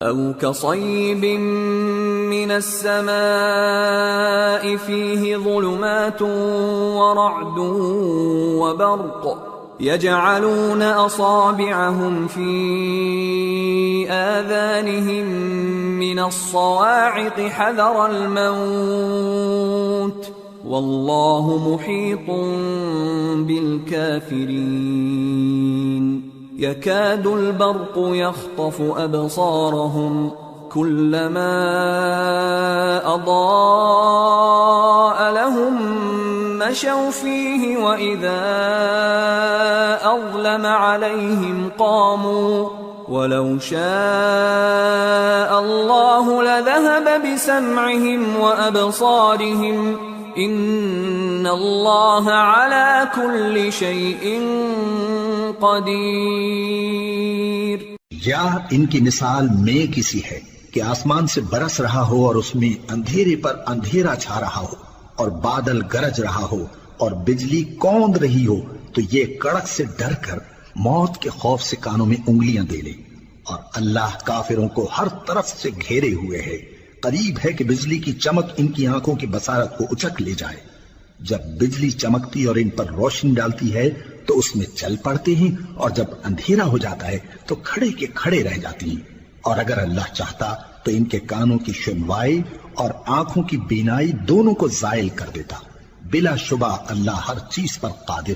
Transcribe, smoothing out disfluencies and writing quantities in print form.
أو كصيب من السماء فيه ظلمات ورعد وبرق يجعلون أصابعهم في آذانهم من الصواعق حذر الموت والله محيط بالكافرين يكاد البرق يخطف أبصارهم كلما أضاء لهم مشوا فيه وإذا أظلم عليهم قاموا ولو شاء الله لذهب بسمعهم وأبصارهم إن الله على كل شيء قدीर। या इनकी मिसाल में किसी है कि आसमान से बरस रहा हो और उसमें अंधेरे पर अंधेरा छा रहा हो और बादल गरज रहा हो और बिजली कौंद रही हो, तो ये कड़क से डर कर मौत के खौफ से कानों में उंगलियां दे ले। और अल्लाह काफिरों को हर तरफ से घेरे हुए है। करीब है कि बिजली की चमक इनकी आंखों की बसारत को उचक ले जाए। जब बिजली चमकती और इन पर रोशनी डालती है तो उसमें चल पड़ते हैं, और जब अंधेरा हो जाता है तो खड़े के खड़े रह जाती हैं। और अगर अल्लाह चाहता तो इनके कानों की सुनवाई और आंखों की बीनाई दोनों को जायल कर देता। बिला शुबा अल्लाह हर चीज पर कादिर